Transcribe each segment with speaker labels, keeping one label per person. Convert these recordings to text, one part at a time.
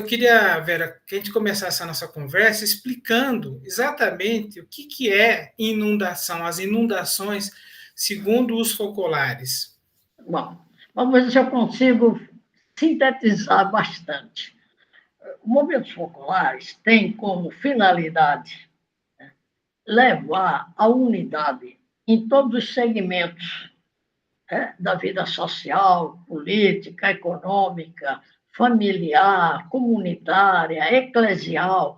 Speaker 1: queria, Vera, que a gente começasse a nossa conversa explicando exatamente o que é inundação, as inundações segundo os focolares.
Speaker 2: Bom, vamos ver se eu consigo sintetizar bastante. Movimentos focolares têm como finalidade levar a unidade em todos os segmentos da vida social, política, econômica, familiar, comunitária, eclesial,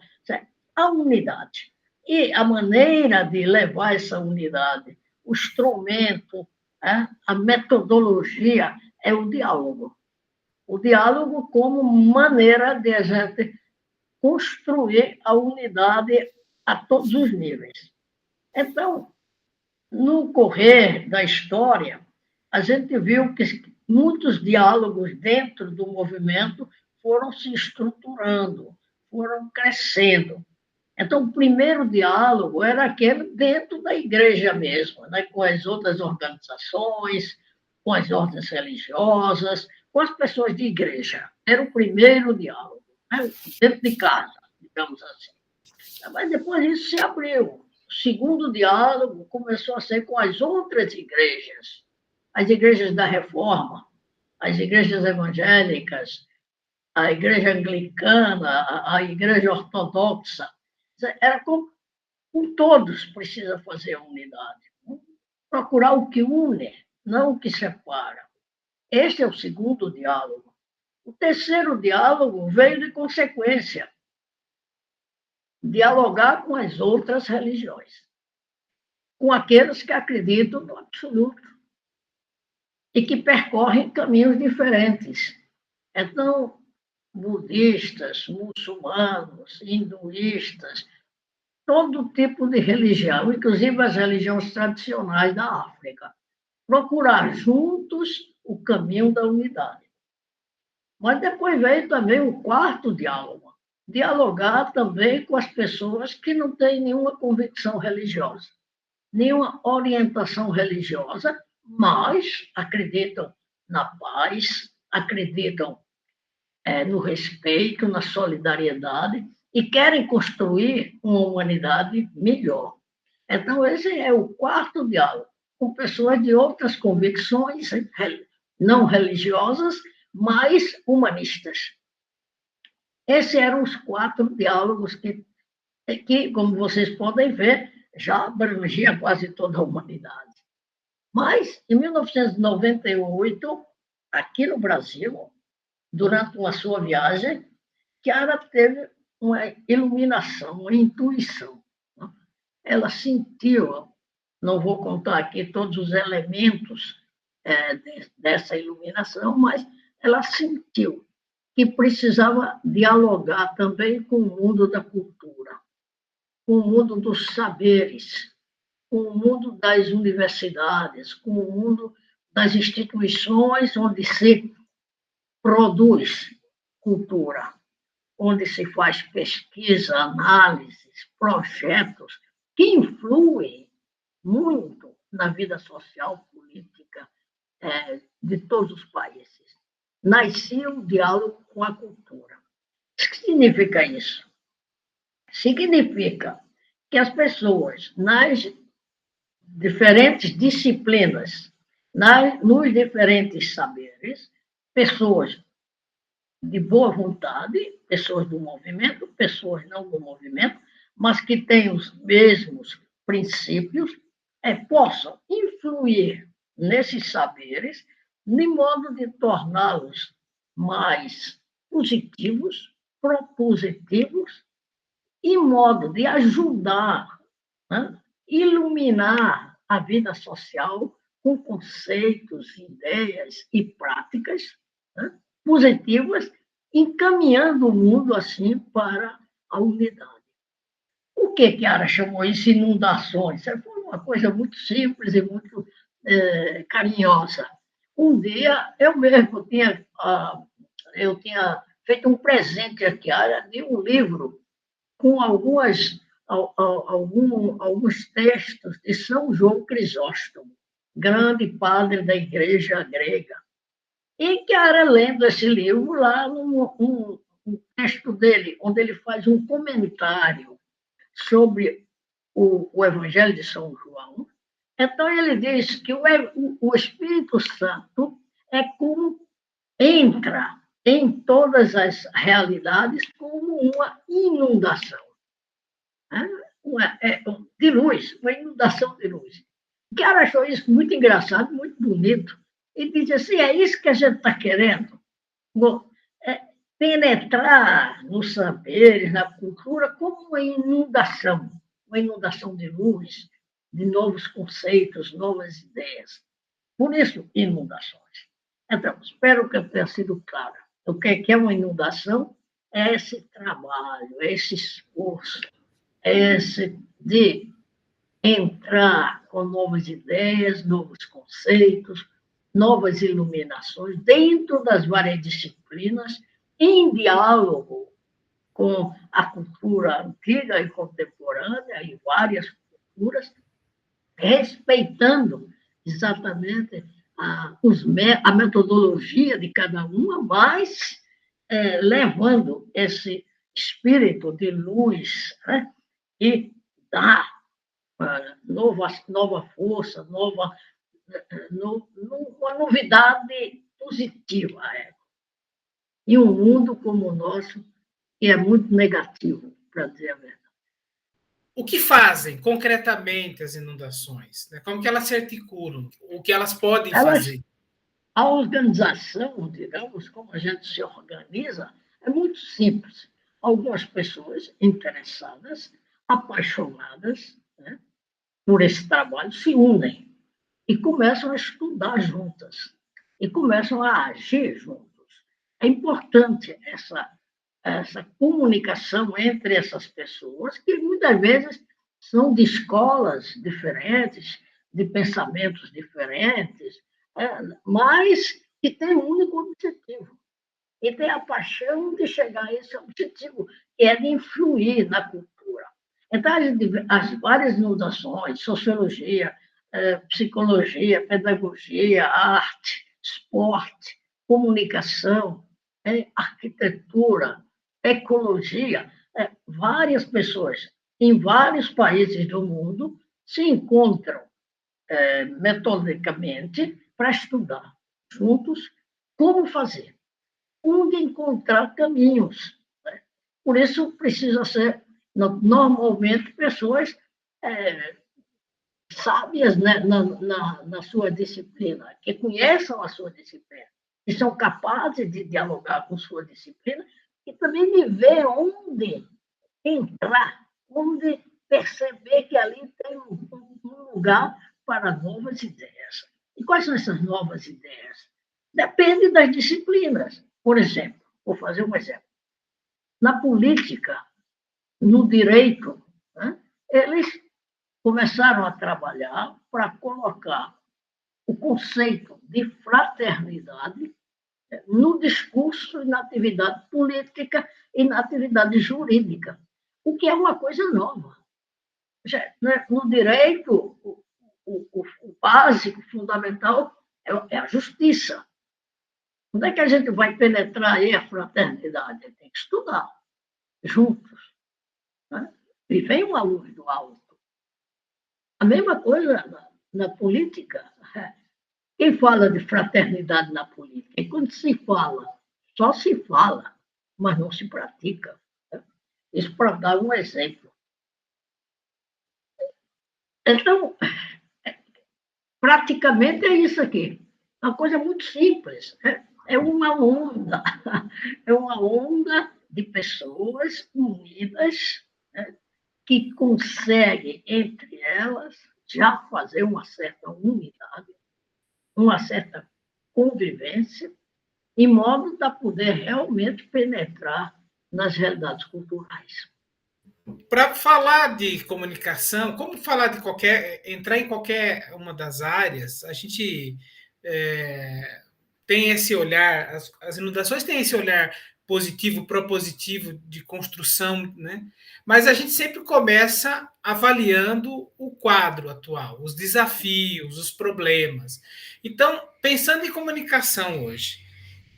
Speaker 2: a unidade. E a maneira de levar essa unidade, o instrumento, a metodologia é o diálogo. O diálogo como maneira de a gente construir a unidade a todos os níveis. Então, no correr da história, a gente viu que muitos diálogos dentro do movimento foram se estruturando, foram crescendo. Então, o primeiro diálogo era aquele dentro da igreja mesmo, né? Com as outras organizações, com as ordens religiosas, com as pessoas de igreja. Era o primeiro diálogo, né? Dentro de casa, digamos assim. Mas depois isso se abriu. O segundo diálogo começou a ser com as outras igrejas, as igrejas da Reforma, as igrejas evangélicas, a igreja anglicana, a igreja ortodoxa. Era com todos precisa fazer a unidade. Procurar o que une, não o que separa. Este é o segundo diálogo. O terceiro diálogo veio de consequência. Dialogar com as outras religiões, com aqueles que acreditam no absoluto e que percorrem caminhos diferentes. Então, budistas, muçulmanos, hinduístas, todo tipo de religião, inclusive as religiões tradicionais da África, procurar juntos o caminho da unidade. Mas depois veio também o quarto diálogo, dialogar também com as pessoas que não têm nenhuma convicção religiosa, nenhuma orientação religiosa, mas acreditam na paz, acreditam no respeito, na solidariedade e querem construir uma humanidade melhor. Então, esse é o quarto diálogo, com pessoas de outras convicções não religiosas, mas humanistas. Esses eram os 4 diálogos que, como vocês podem ver, já abrangia quase toda a humanidade. Mas, em 1998, aqui no Brasil, durante uma sua viagem, Chiara teve uma iluminação, uma intuição. Ela sentiu, não vou contar aqui todos os elementos dessa iluminação, mas ela sentiu que precisava dialogar também com o mundo da cultura, com o mundo dos saberes, com o mundo das universidades, com o mundo das instituições onde se produz cultura, onde se faz pesquisa, análises, projetos que influem muito na vida social, política de todos os países. Nascia o diálogo com a cultura. O que significa isso? Significa que as pessoas, nas diferentes disciplinas, nos diferentes saberes, pessoas de boa vontade, pessoas do movimento, pessoas não do movimento, mas que têm os mesmos princípios, possam influir nesses saberes de modo de torná-los mais positivos, propositivos, e modo de ajudar, iluminar a vida social com conceitos, ideias e práticas positivas, encaminhando o mundo assim para a unidade. O que Chiara chamou isso de inundações? Foi uma coisa muito simples e muito carinhosa. Um dia, eu mesmo eu tinha feito um presente a Chiara de um livro com alguns textos de São João Crisóstomo, grande padre da igreja grega. E Chiara lendo esse livro lá um texto dele, onde ele faz um comentário sobre o Evangelho de São João. Então, ele diz que o Espírito Santo é como entra em todas as realidades como uma inundação, né? De luz, uma inundação de luz. O cara achou isso muito engraçado, muito bonito, e disse assim: é isso que a gente está querendo. É, penetrar nos saberes, na cultura, como uma inundação de luz, de novos conceitos, novas ideias. Por isso, inundações. Então, espero que eu tenha sido claro. O que é uma inundação? É esse trabalho, é esse esforço, é esse de entrar com novas ideias, novos conceitos, novas iluminações dentro das várias disciplinas, em diálogo com a cultura antiga e contemporânea e várias culturas, respeitando exatamente a metodologia de cada uma, mas levando esse espírito de luz, né, e dá nova força, uma novidade positiva. Em um mundo como o nosso, que é muito negativo, para dizer a verdade.
Speaker 1: O que fazem concretamente as inundações? Né? Como que elas se articulam? O que elas podem fazer?
Speaker 2: A organização, digamos, como a gente se organiza, é muito simples. Algumas pessoas interessadas, apaixonadas, né, por esse trabalho, se unem e começam a estudar juntas e começam a agir juntos. É importante essa comunicação entre essas pessoas, que muitas vezes são de escolas diferentes, de pensamentos diferentes, mas que têm um único objetivo. E tem a paixão de chegar a esse objetivo, que é de influir na cultura. Então, as várias inovações, sociologia, psicologia, pedagogia, arte, esporte, comunicação, arquitetura, ecologia, várias pessoas em vários países do mundo se encontram metodicamente para estudar juntos como fazer, onde encontrar caminhos. Né? Por isso, precisa ser, normalmente, pessoas sábias, né, na sua disciplina, que conheçam a sua disciplina, que são capazes de dialogar com sua disciplina e também de ver onde entrar, onde perceber que ali tem um lugar para novas ideias. E quais são essas novas ideias? Depende das disciplinas. Por exemplo, vou fazer um exemplo. Na política, no direito, né, eles começaram a trabalhar para colocar o conceito de fraternidade no discurso e na atividade política e na atividade jurídica, o que é uma coisa nova. No direito, o básico, fundamental, é a justiça. Onde é que a gente vai penetrar aí a fraternidade? Tem que estudar juntos. Né? E vem uma luz do alto. A mesma coisa na política. Quem fala de fraternidade na política? E quando se fala, só se fala, mas não se pratica. Né? Isso para dar um exemplo. Então, praticamente é isso aqui. Uma coisa muito simples. É uma onda. É uma onda de pessoas unidas, né, que conseguem, entre elas, já fazer uma certa unidade, uma certa convivência, em modo de poder realmente penetrar nas realidades culturais.
Speaker 1: Para falar de comunicação, como falar de entrar em qualquer uma das áreas, a gente tem esse olhar, as inundações têm esse olhar positivo, propositivo de construção, né? Mas a gente sempre começa avaliando o quadro atual, os desafios, os problemas. Então, pensando em comunicação hoje,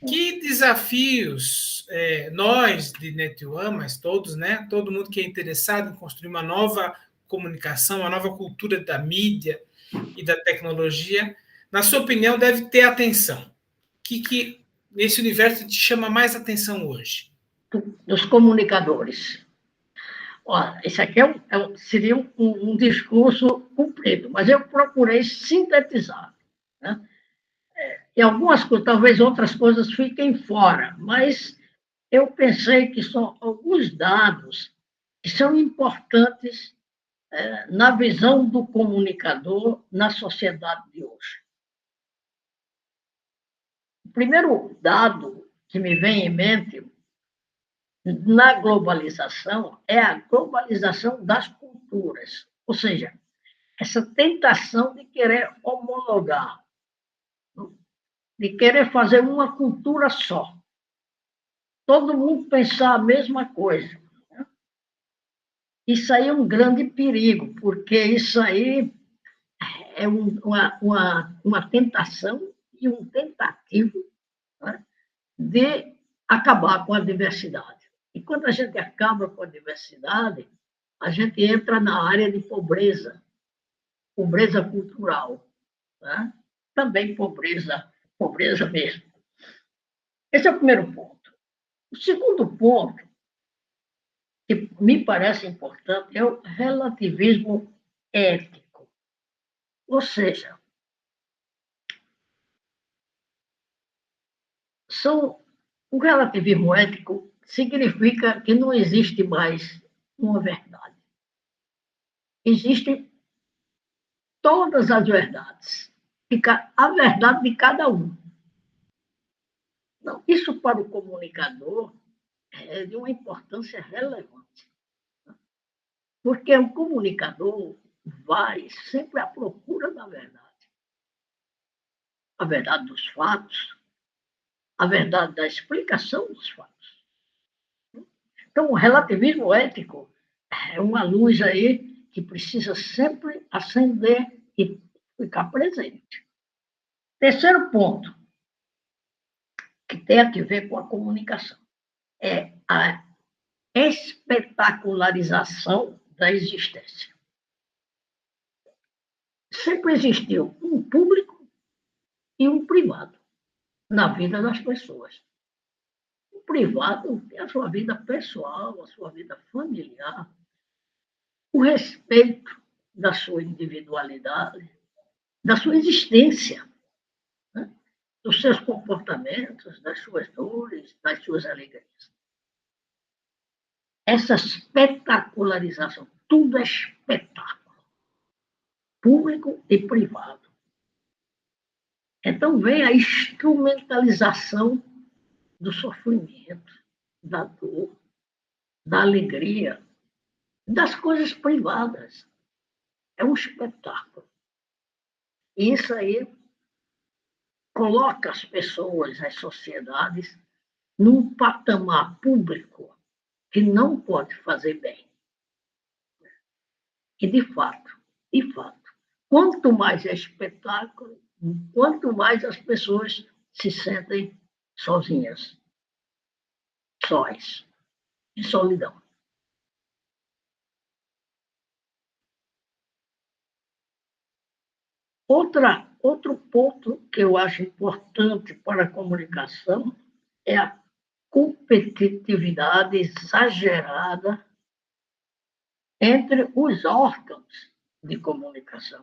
Speaker 1: Que desafios nós de NetOne, mas todos, né? Todo mundo que é interessado em construir uma nova comunicação, uma nova cultura da mídia e da tecnologia, na sua opinião, deve ter atenção. Que nesse universo te chama mais atenção hoje?
Speaker 2: Dos comunicadores. Ó, esse aqui seria um discurso comprido, mas eu procurei sintetizar. Né? E algumas coisas, talvez outras coisas fiquem fora, mas eu pensei que são alguns dados que são importantes na visão do comunicador na sociedade de hoje. O primeiro dado que me vem em mente na globalização é a globalização das culturas, ou seja, essa tentação de querer homologar, de querer fazer uma cultura só. Todo mundo pensar a mesma coisa. Isso aí é um grande perigo, porque isso aí é uma tentação e um tentativo, né, de acabar com a diversidade. E quando a gente acaba com a diversidade, a gente entra na área de pobreza, pobreza cultural, né? Também pobreza mesmo. Esse é o primeiro ponto. O segundo ponto, que me parece importante, é o relativismo ético. Ou seja, o relativismo ético significa que não existe mais uma verdade. Existem todas as verdades. Fica a verdade de cada um. Não, isso para o comunicador é de uma importância relevante. Porque o comunicador vai sempre à procura da verdade. A verdade dos fatos, a verdade da explicação dos fatos. Então, o relativismo ético é uma luz aí que precisa sempre acender e ficar presente. Terceiro ponto, que tem a ver com a comunicação, é a espetacularização da existência. Sempre existiu um público e um privado na vida das pessoas. O privado tem a sua vida pessoal, a sua vida familiar, o respeito da sua individualidade, da sua existência, né? Dos seus comportamentos, das suas dores, das suas alegrias. Essa espetacularização, tudo é espetáculo, público e privado. Então vem a instrumentalização do sofrimento, da dor, da alegria, das coisas privadas. É um espetáculo. E isso aí coloca as pessoas, as sociedades, num patamar público que não pode fazer bem. E, de fato, quanto mais é espetáculo, quanto mais as pessoas se sentem sozinhas, sós, em solidão. Outro ponto que eu acho importante para a comunicação é a competitividade exagerada entre os órgãos de comunicação.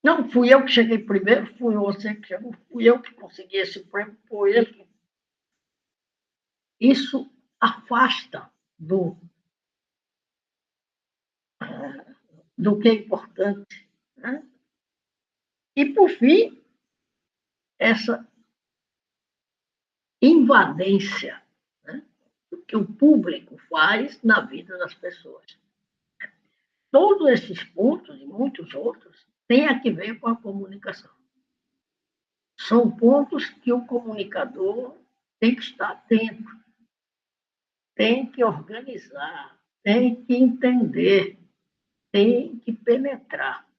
Speaker 2: Não fui eu que cheguei primeiro, fui você que chegou, fui eu que consegui esse prêmio, foi ele. Isso afasta do que é importante. Né? E, por fim, essa invadência, né, do que o público faz na vida das pessoas. Todos esses pontos e muitos outros têm a ver com a comunicação. São pontos que o comunicador tem que estar atento, tem que organizar, tem que entender, tem que penetrar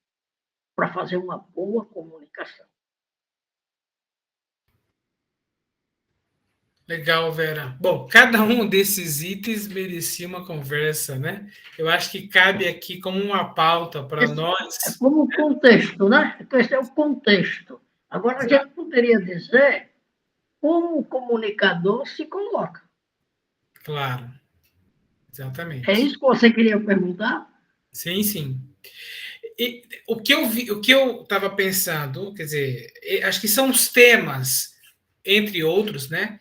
Speaker 2: para fazer uma boa comunicação.
Speaker 1: Legal, Vera. Bom, cada um desses itens merecia uma conversa, né? Eu acho que cabe aqui como uma pauta para
Speaker 2: Esse é
Speaker 1: nós.
Speaker 2: como contexto, né? Então, esse é o contexto. Agora, a gente poderia dizer como o comunicador se coloca.
Speaker 1: Claro,
Speaker 2: É
Speaker 1: exatamente.
Speaker 2: isso que você queria perguntar?
Speaker 1: Sim, sim. E o que eu vi, o que eu estava pensando, quer dizer, acho que são os temas, entre outros, né,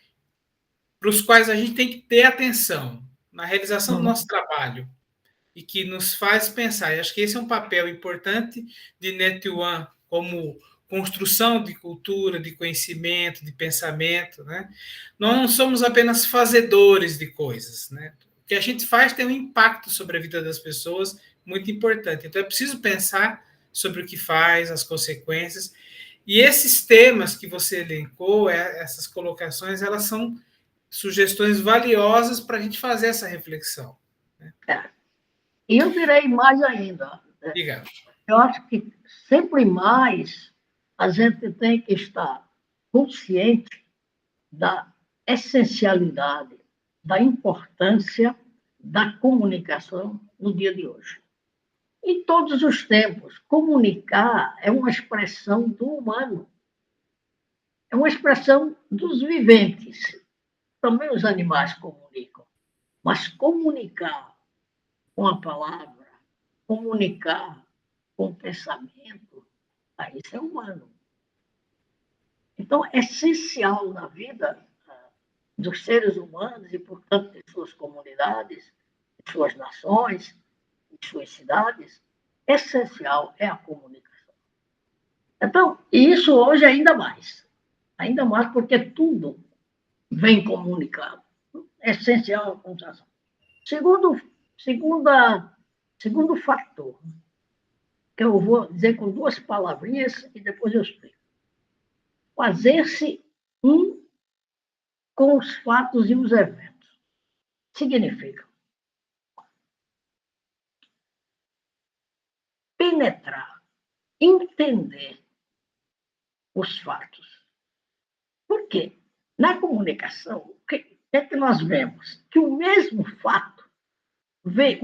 Speaker 1: para os quais a gente tem que ter atenção na realização do nosso
Speaker 2: Uhum.
Speaker 1: trabalho e que nos faz pensar. E acho que esse é um papel importante de Net One como construção de cultura, de conhecimento, de pensamento, né? Nós não somos apenas fazedores de coisas, né? O que a gente faz tem um impacto sobre a vida das pessoas muito importante. Então é preciso pensar sobre o que faz, as consequências. E esses temas que você elencou, essas colocações, elas são sugestões valiosas para a gente fazer essa reflexão. Né?
Speaker 2: É. E eu direi mais ainda.
Speaker 1: Diga.
Speaker 2: Eu acho que sempre mais a gente tem que estar consciente da essencialidade, da importância da comunicação no dia de hoje. Em todos os tempos, comunicar é uma expressão do humano, é uma expressão dos viventes. Também os animais comunicam, mas comunicar com a palavra, comunicar com o pensamento, isso é humano. Então, é essencial na vida dos seres humanos e, portanto, de suas comunidades, de suas nações, de suas cidades, essencial é a comunicação. Então, isso hoje ainda mais porque tudo vem comunicado. É essencial a comunicação. Segundo, segunda, segundo fator, que eu vou dizer com duas palavrinhas e depois eu explico. Fazer-se um com os fatos e os eventos. Significa penetrar, entender os fatos. Por quê? Na comunicação, o que é que nós vemos? Que o mesmo fato vem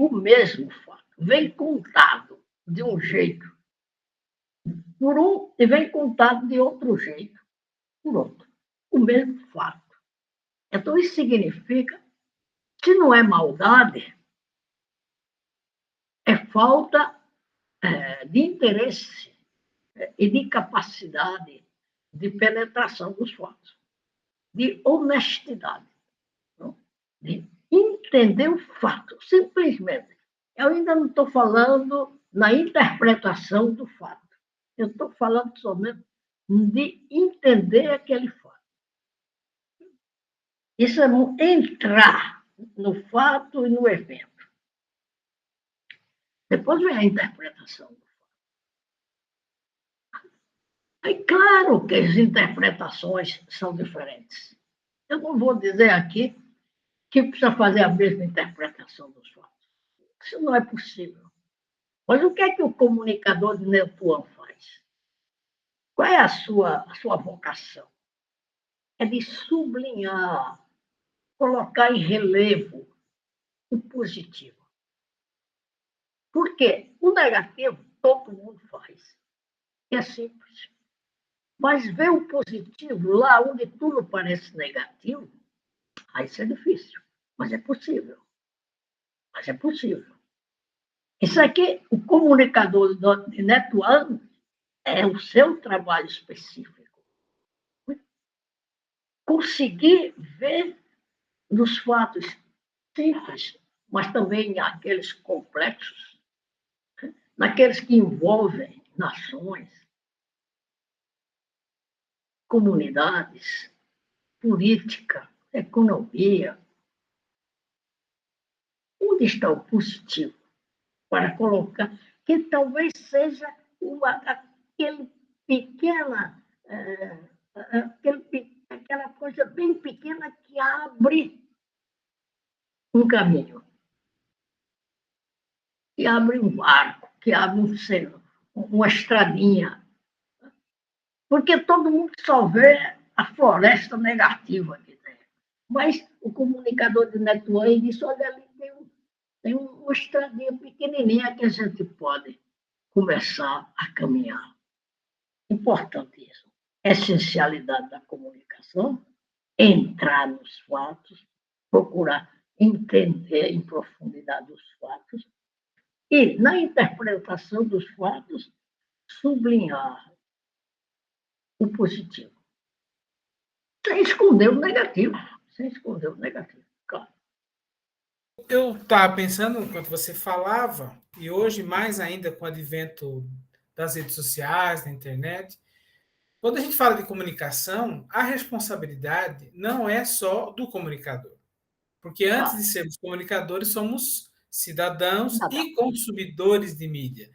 Speaker 2: contado de um jeito por um e vem contado de outro jeito por outro. O mesmo fato. Então, isso significa que não é maldade, é falta de interesse e de capacidade de penetração dos fatos, de honestidade, não? De entender o fato, simplesmente. Eu ainda não estou falando na interpretação do fato, eu estou falando somente de entender aquele fato. Isso é entrar no fato e no evento. Depois vem a interpretação. É claro que as interpretações são diferentes. Eu não vou dizer aqui que precisa fazer a mesma interpretação dos fatos. Isso não é possível. Mas o que é que o comunicador de Netuan faz? Qual é a sua vocação? É de sublinhar, colocar em relevo o positivo. Por quê? O negativo todo mundo faz. É simples. Mas ver o positivo lá onde tudo parece negativo, aí isso é difícil. Mas é possível. Mas é possível. Isso aqui, o comunicador de Netuano, é o seu trabalho específico. Conseguir ver nos fatos simples, mas também naqueles complexos, naqueles que envolvem nações, comunidades, política, economia. Onde está o positivo para colocar, que talvez seja aquele pequena, aquela coisa bem pequena que abre um caminho, que abre um arco, que abre uma estradinha. Porque todo mundo só vê a floresta negativa que tem. Mas o comunicador de network disse, olha, ali tem uma estradinha pequenininha que a gente pode começar a caminhar. Importante isso. Essencialidade da comunicação, entrar nos fatos, procurar entender em profundidade os fatos e, na interpretação dos fatos, sublinhar o positivo. Sem esconder o negativo. Sem esconder o negativo, claro.
Speaker 1: Eu estava pensando enquanto você falava, e hoje mais ainda com o advento das redes sociais, da internet, quando a gente fala de comunicação, a responsabilidade não é só do comunicador. Porque antes de
Speaker 2: Claro.
Speaker 1: sermos comunicadores, somos cidadãos
Speaker 2: Nada.
Speaker 1: e consumidores de mídia.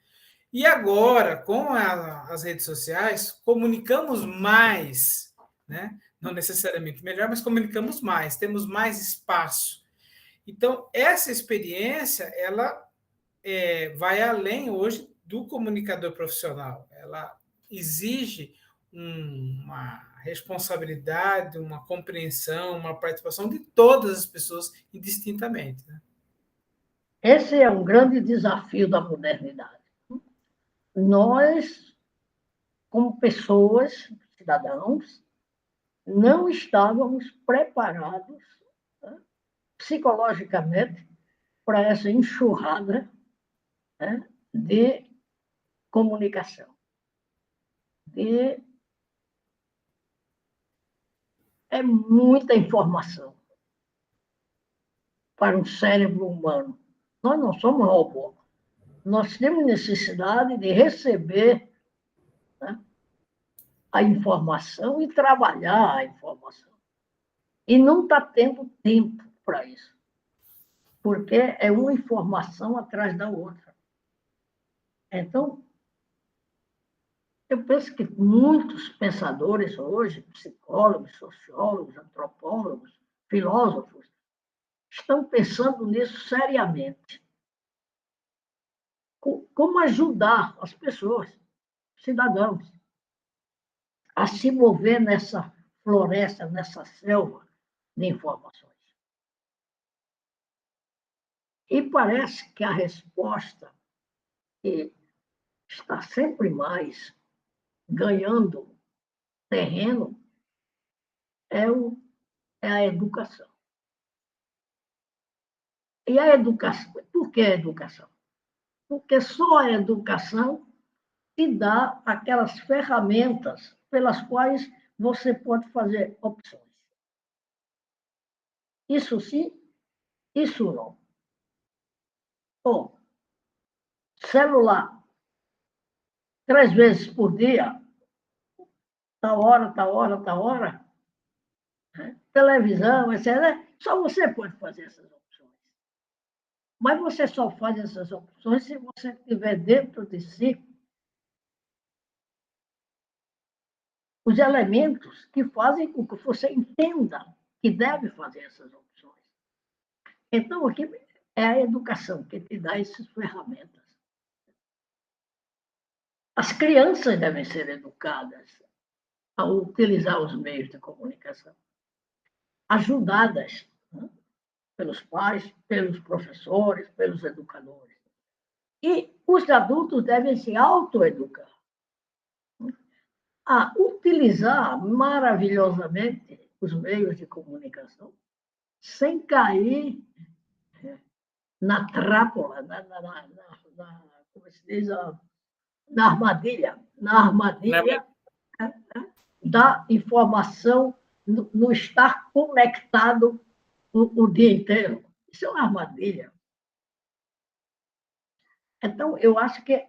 Speaker 1: E agora, com as redes sociais, comunicamos mais, né? Não necessariamente melhor, mas comunicamos mais, temos mais espaço. Então, essa experiência, ela vai além hoje do comunicador profissional. Ela exige uma responsabilidade, uma compreensão, uma participação de todas as pessoas indistintamente. Né?
Speaker 2: Esse é um grande desafio da modernidade. Nós, como pessoas, cidadãos, não estávamos preparados, né, psicologicamente para essa enxurrada, né, de comunicação. É muita informação para um cérebro humano. Nós não somos robôs. Nós temos necessidade de receber, né, a informação e trabalhar a informação. E não está tendo tempo para isso, porque é uma informação atrás da outra. Então, eu penso que muitos pensadores hoje, psicólogos, sociólogos, antropólogos, filósofos, estão pensando nisso seriamente. Como ajudar as pessoas, cidadãos, a se mover nessa floresta, nessa selva de informações. E parece que a resposta, que está sempre mais ganhando terreno, é a educação. E a educação, por que a educação? Porque só a educação te dá aquelas ferramentas pelas quais você pode fazer opções. Isso sim, isso não. Bom, celular, 3 vezes por dia, tal hora, tal hora, tal hora, né? Televisão, etc. Só você pode fazer essas opções. Mas você só faz essas opções se você tiver dentro de si os elementos que fazem com que você entenda que deve fazer essas opções. Então, aqui é a educação que te dá essas ferramentas. As crianças devem ser educadas a utilizar os meios de comunicação, ajudadas, né, pelos pais, pelos professores, pelos educadores. E os adultos devem se autoeducar, a utilizar maravilhosamente os meios de comunicação, sem cair na trápola, como se diz, na armadilha da informação, no estar conectado o dia inteiro. Isso é uma armadilha. Então, eu acho que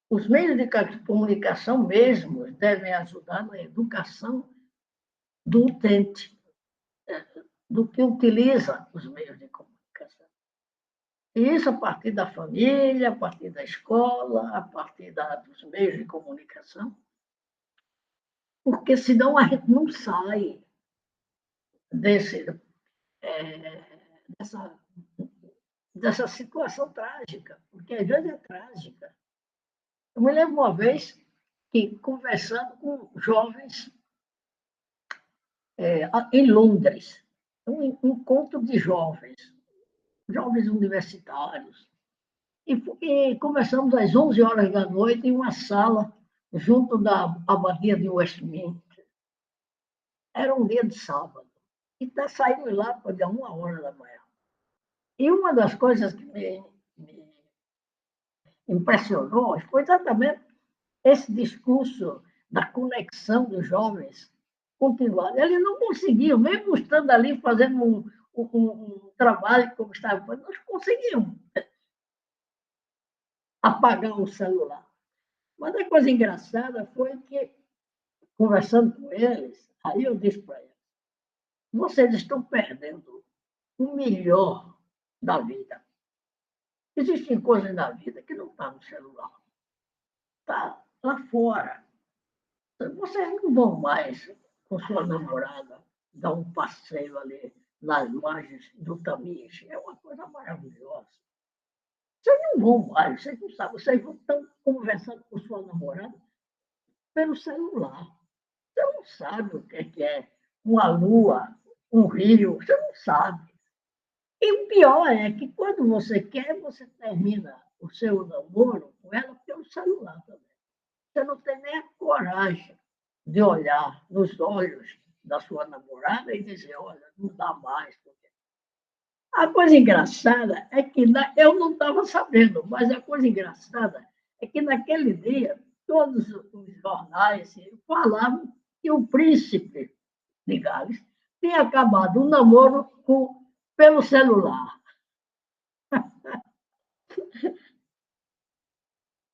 Speaker 2: os meios de comunicação mesmo devem ajudar na educação do utente, do que utiliza os meios de comunicação. E isso a partir da família, a partir da escola, a partir dos meios de comunicação, porque senão a gente não sai dessa situação trágica, porque às vezes é trágica. Eu me lembro uma vez que, conversando com jovens em Londres, um encontro de jovens universitários. E começamos às 11 horas da noite em uma sala junto da abadia de Westminster. Era um dia de sábado. E saímos lá para 1 hora da manhã. E uma das coisas que me impressionou foi exatamente esse discurso da conexão dos jovens continuar. Eles não conseguiam, mesmo estando ali fazendo um trabalho como estava fazendo, não conseguiam apagar o celular. Mas a coisa engraçada foi que, conversando com eles, aí eu disse para eles, vocês estão perdendo o melhor da vida. Existem coisas na vida que não estão no celular. Está lá fora. Vocês não vão mais com sua namorada dar um passeio ali nas margens do Tamires. É uma coisa maravilhosa. Vocês não vão mais, vocês não sabem, vocês estão conversando com sua namorada pelo celular. Você não sabe o que é uma lua, um rio, você não sabe. E o pior é que quando você quer, você termina o seu namoro com ela pelo celular também. Você não tem nem a coragem de olhar nos olhos da sua namorada e dizer, olha, não dá mais. A coisa engraçada é que eu não estava sabendo, mas a coisa engraçada é que naquele dia todos os jornais falavam que o príncipe de Gales tinha acabado o namoro pelo celular.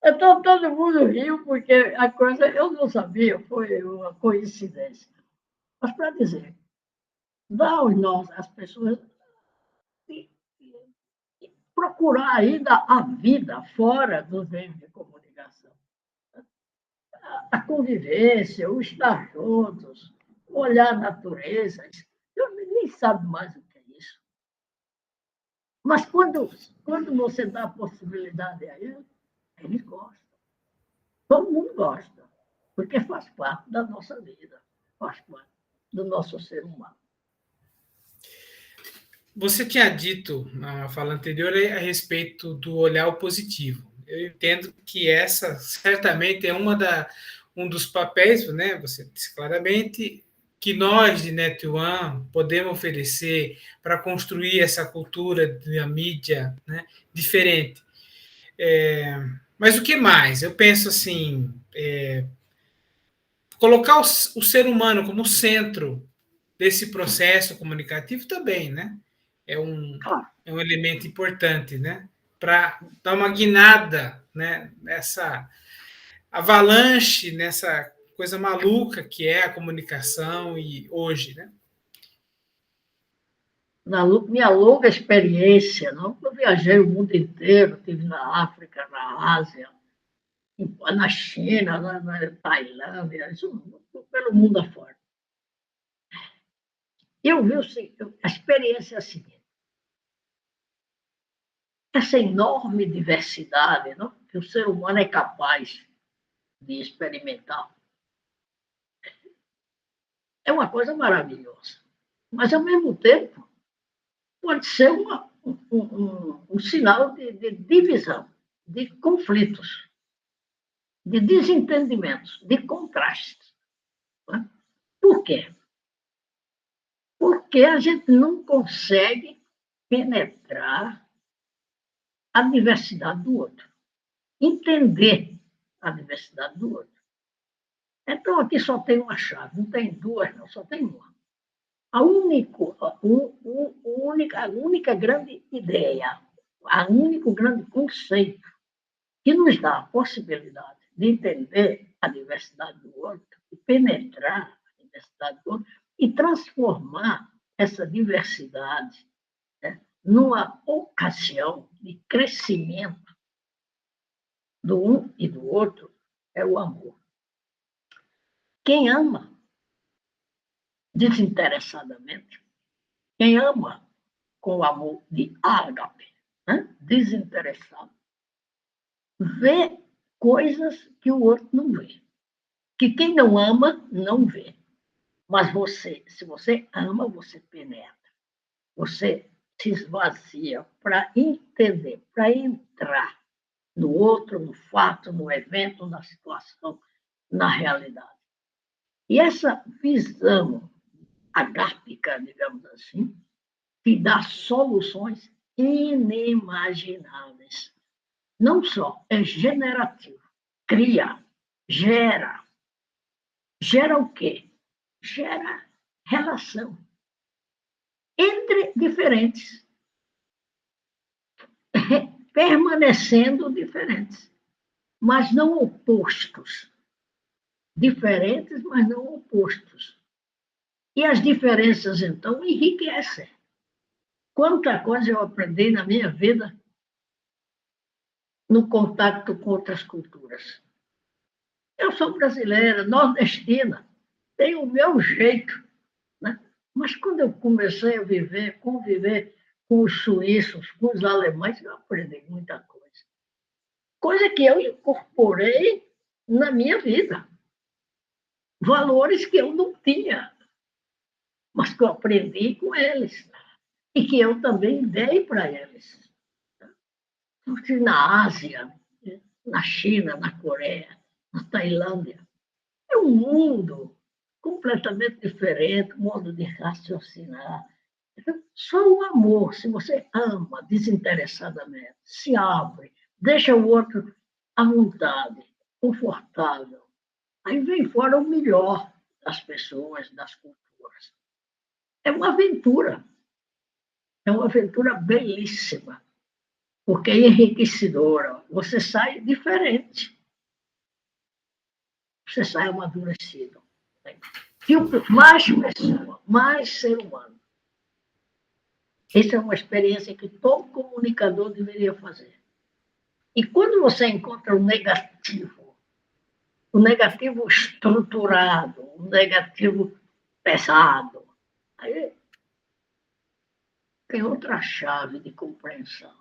Speaker 2: Então todo mundo riu, porque a coisa eu não sabia, foi uma coincidência. Mas para dizer, dá às pessoas procurar ainda a vida fora dos meios de comunicação. A convivência, o estar juntos, olhar a natureza. Ninguém sabe mais o que é isso. Mas quando você dá a possibilidade a eles gostam. Todo mundo gosta, porque faz parte da nossa vida, faz parte do nosso ser humano.
Speaker 1: Você tinha dito na fala anterior a respeito do olhar o positivo. Eu entendo que essa certamente é um dos papéis, né? Você disse claramente que nós de Net One podemos oferecer para construir essa cultura da mídia, né, diferente. Mas o que mais? Eu penso assim, colocar o ser humano como centro desse processo comunicativo também, né? É um elemento importante, né? Para dar uma guinada, né? Nessa avalanche, nessa coisa maluca que é a comunicação e hoje, né?
Speaker 2: Na minha longa experiência, não? Eu viajei o mundo inteiro, estive na África, na Ásia, na China, na Tailândia, pelo mundo afora. Eu vi a experiência assim, essa enorme diversidade, não? Que o ser humano é capaz de experimentar. É uma coisa maravilhosa. Mas, ao mesmo tempo, pode ser um sinal de divisão, de conflitos, de desentendimentos, de contrastes. Né? Por quê? Porque a gente não consegue penetrar a diversidade do outro, entender a diversidade do outro. Então, aqui só tem uma chave, não tem duas, não, só tem uma. A única grande ideia, o único grande conceito que nos dá a possibilidade de entender a diversidade do outro, de penetrar a diversidade do outro e transformar essa diversidade, né, numa ocasião de crescimento do um e do outro, é o amor. Quem ama desinteressadamente, quem ama com o amor de ágape, né, desinteressado, vê coisas que o outro não vê. Que quem não ama, não vê. Mas se você ama, você penetra. você se esvazia para entender, para entrar no outro, no fato, no evento, na situação, na realidade. E essa visão agápica, digamos assim, que dá soluções inimagináveis. Não só é generativo, cria, gera. Gera o quê? Gera relação entre diferentes, permanecendo diferentes, mas não opostos. Diferentes, mas não opostos. E as diferenças, então, enriquecem. Quanta coisa eu aprendi na minha vida no contato com outras culturas. Eu sou brasileira, nordestina, tenho o meu jeito, né? Mas quando eu comecei a viver, conviver com os suíços, com os alemães, eu aprendi muita coisa. Coisa que eu incorporei na minha vida. Valores que eu não tinha, mas que eu aprendi com eles. E que eu também dei para eles. Porque na Ásia, na China, na Coreia, na Tailândia, é um mundo completamente diferente, modo de raciocinar. Então, só o amor, se você ama desinteressadamente, se abre, deixa o outro à vontade, confortável, aí vem fora o melhor das pessoas, das culturas. É uma aventura belíssima, porque é enriquecedora. Você sai diferente, você sai amadurecido. Mais pessoa, mais ser humano. Essa é uma experiência que todo comunicador deveria fazer. E quando você encontra o negativo estruturado, o negativo pesado, aí tem outra chave de compreensão.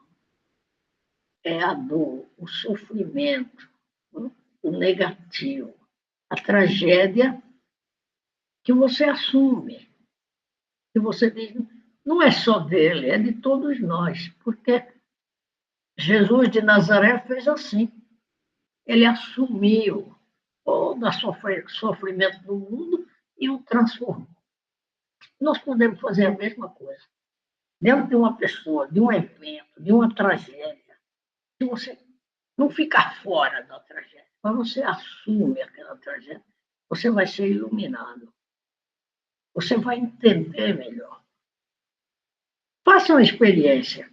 Speaker 2: É a dor, o sofrimento, o negativo, a tragédia que você assume, que você diz, não é só dele, é de todos nós, porque Jesus de Nazaré fez assim. Ele assumiu todo o sofrimento do mundo e o transformou. Nós podemos fazer a mesma coisa. Dentro de uma pessoa, de um evento, de uma tragédia, se você não ficar fora da tragédia, mas você assume aquela tragédia, você vai ser iluminado. Você vai entender melhor. Faça uma experiência.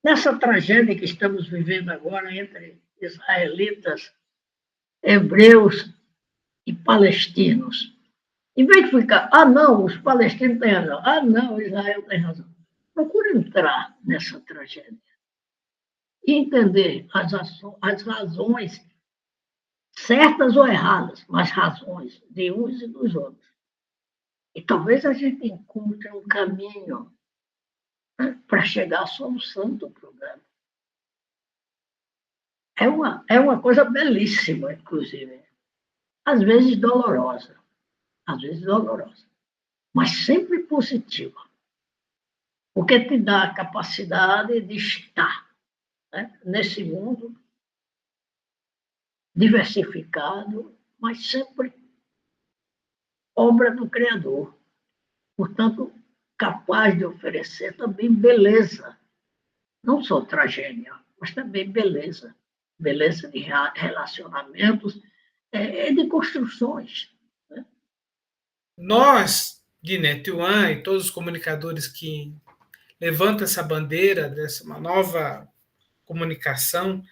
Speaker 2: Nessa tragédia que estamos vivendo agora entre israelitas, hebreus e palestinos, em vez de ficar, não, os palestinos têm razão, não, Israel tem razão. Procure entrar nessa tragédia e entender as razões, certas ou erradas, mas razões de uns e dos outros. E talvez a gente encontre um caminho, né, para chegar à solução do problema. É uma coisa belíssima, inclusive. Às vezes dolorosa, mas sempre positiva. Porque te dá a capacidade de estar, né, nesse mundo diversificado, mas sempre obra do Criador. Portanto, capaz de oferecer também beleza, não só tragédia, mas também beleza. Beleza de relacionamentos, de construções. Né?
Speaker 1: Nós, de NetOne e todos os comunicadores que levantam essa bandeira dessa uma nova comunicação,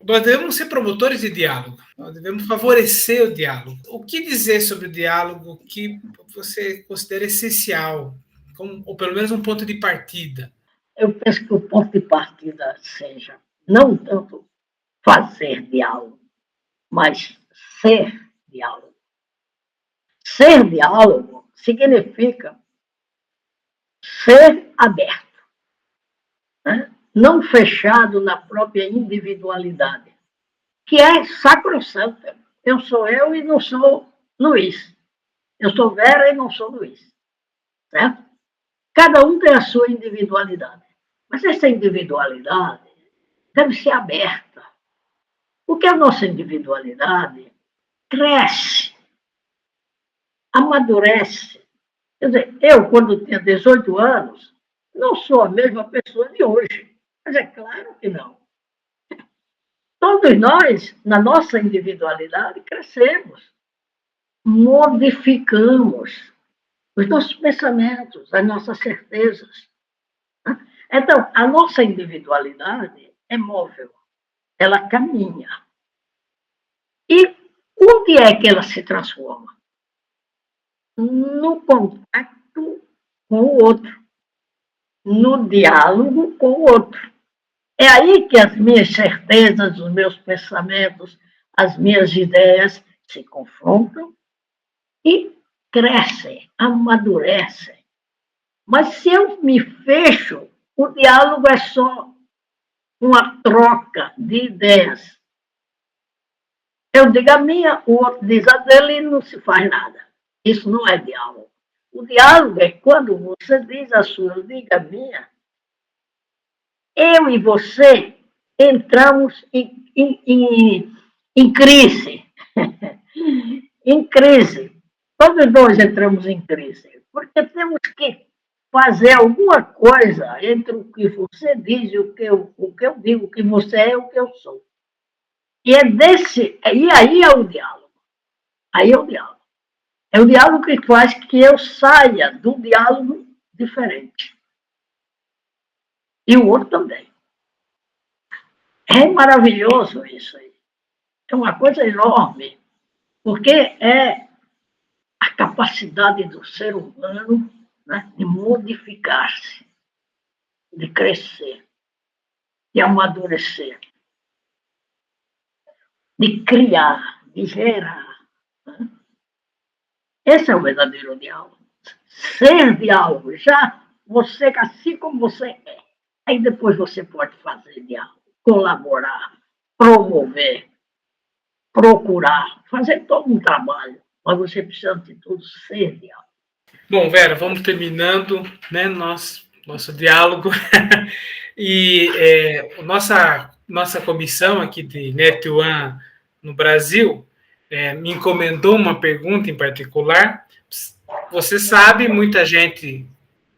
Speaker 1: nós devemos ser promotores de diálogo, nós devemos favorecer o diálogo. O que dizer sobre o diálogo que você considera essencial, ou pelo menos um ponto de partida?
Speaker 2: Eu penso que o ponto de partida seja não tanto fazer diálogo, mas ser diálogo. Ser diálogo significa ser aberto, né? Não fechado na própria individualidade, que é sacrossanta. Eu sou eu e não sou Luiz. Eu sou Vera e não sou Luiz. Certo? Cada um tem a sua individualidade. Mas essa individualidade deve ser aberta. Porque a nossa individualidade cresce, amadurece. Quer dizer, eu, quando tinha 18 anos, não sou a mesma pessoa de hoje. Mas é claro que não. Todos nós, na nossa individualidade, crescemos, modificamos os nossos pensamentos, as nossas certezas. Então, a nossa individualidade é móvel, ela caminha. E onde é que ela se transforma? No contato com o outro, no diálogo com o outro. É aí que as minhas certezas, os meus pensamentos, as minhas ideias se confrontam e crescem, amadurecem. Mas se eu me fecho, o diálogo é só uma troca de ideias. Eu digo a minha, o outro diz a dele e não se faz nada. Isso não é diálogo. O diálogo é quando você diz a sua, eu digo a minha. Eu e você entramos em crise. Em crise. Todos nós entramos em crise. Porque temos que fazer alguma coisa entre o que você diz e o que eu digo, o que você é e o que eu sou. E aí é o diálogo. Aí é o diálogo. É o diálogo que faz que eu saia do diálogo diferente. E o outro também. É maravilhoso isso aí. É uma coisa enorme, porque é a capacidade do ser humano, né, de modificar-se, de crescer, de amadurecer, de criar, de gerar. Né? Esse é o verdadeiro diálogo. Ser diálogo, já você, assim como você é. Aí depois você pode fazer diálogo, colaborar, promover, procurar, fazer todo um trabalho. Mas você precisa, de tudo, ser diálogo.
Speaker 1: Bom, Vera, vamos terminando, né, nosso diálogo. E nossa comissão aqui de Net One no Brasil me encomendou uma pergunta em particular. Você sabe, muita gente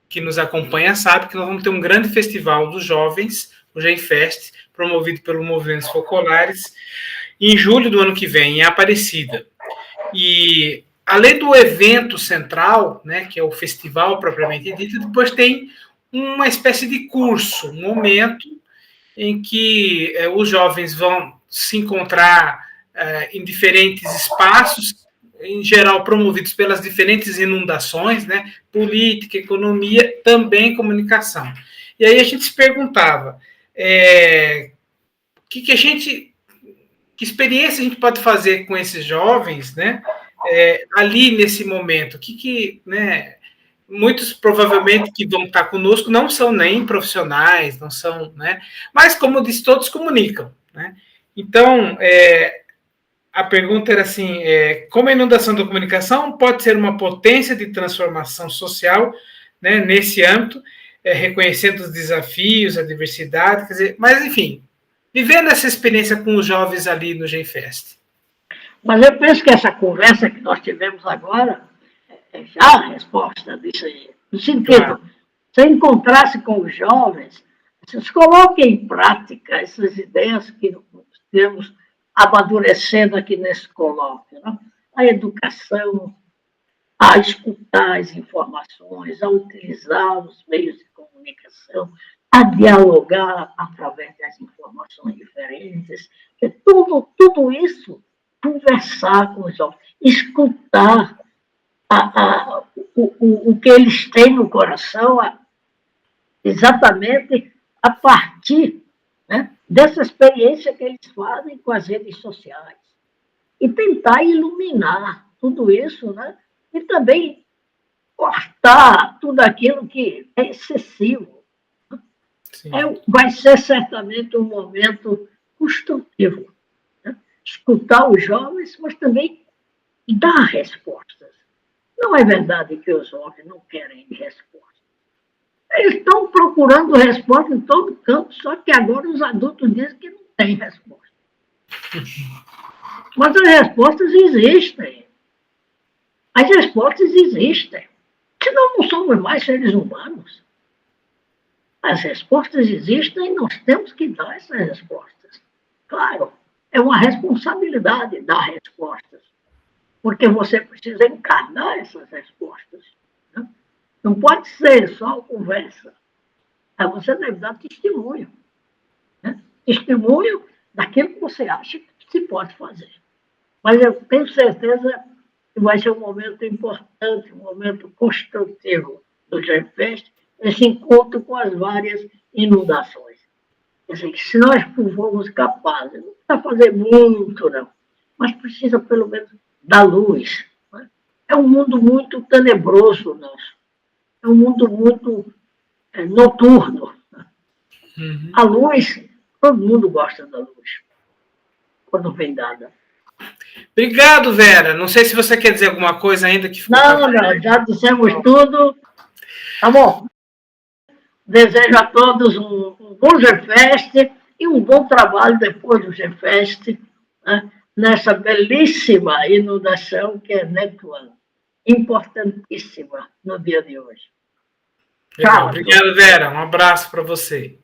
Speaker 1: que nos acompanha sabe que nós vamos ter um grande festival dos jovens, o GenFest, promovido pelo Movimentos Focolares, em julho do ano que vem, em Aparecida. E além do evento central, né, que é o festival propriamente dito, depois tem uma espécie de curso, um momento em que os jovens vão se encontrar em diferentes espaços, em geral promovidos pelas diferentes inundações, né, política, economia, também comunicação. E aí a gente se perguntava, que experiência a gente pode fazer com esses jovens, né, ali nesse momento, né, muitos provavelmente que vão estar conosco não são nem profissionais, não são, né? Mas como eu disse, todos comunicam, né? Então, a pergunta era assim: como a inundação da comunicação pode ser uma potência de transformação social, né? Nesse âmbito, reconhecendo os desafios, a diversidade, quer dizer, mas enfim, vivendo essa experiência com os jovens ali no GenFest.
Speaker 2: Mas eu penso que essa conversa que nós tivemos agora é já a resposta disso aí. No sentido, claro, se encontrasse com os jovens, vocês coloquem em prática essas ideias que temos amadurecendo aqui nesse colóquio. Né? A educação, a escutar as informações, a utilizar os meios de comunicação, a dialogar através das informações diferentes. Tudo isso, conversar com os jovens, escutar o que eles têm no coração, exatamente a partir, né, dessa experiência que eles fazem com as redes sociais. E tentar iluminar tudo isso, né, e também cortar tudo aquilo que é excessivo. Vai ser certamente um momento construtivo. Né? Escutar os jovens, mas também dar respostas. Não é verdade que os jovens não querem resposta. Eles estão procurando resposta em todo campo, só que agora os adultos dizem que não tem resposta. Mas as respostas existem. As respostas existem. Senão não somos mais seres humanos. As respostas existem e nós temos que dar essas respostas. Claro, é uma responsabilidade dar respostas, porque você precisa encarnar essas respostas. Né? Não pode ser só conversa. Aí você deve dar testemunho. Né? Testemunho daquilo que você acha que se pode fazer. Mas eu tenho certeza que vai ser um momento importante, um momento construtivo do GenFest, esse encontro com as várias inundações. Quer dizer, que se nós formos capazes, não precisa fazer muito, não, mas precisa pelo menos da luz. Né? É um mundo muito tenebroso nosso, é um mundo muito noturno. Uhum. A luz, todo mundo gosta da luz, quando vem dada.
Speaker 1: Obrigado, Vera. Não sei se você quer dizer alguma coisa ainda que ficou.
Speaker 2: Não, já dissemos tudo. Tá bom. Desejo a todos um bom GenFest e um bom trabalho depois do GenFest, né, nessa belíssima inundação que é Netuano. Importantíssima no dia de hoje.
Speaker 1: Tchau. Obrigado, Vera. Um abraço para você.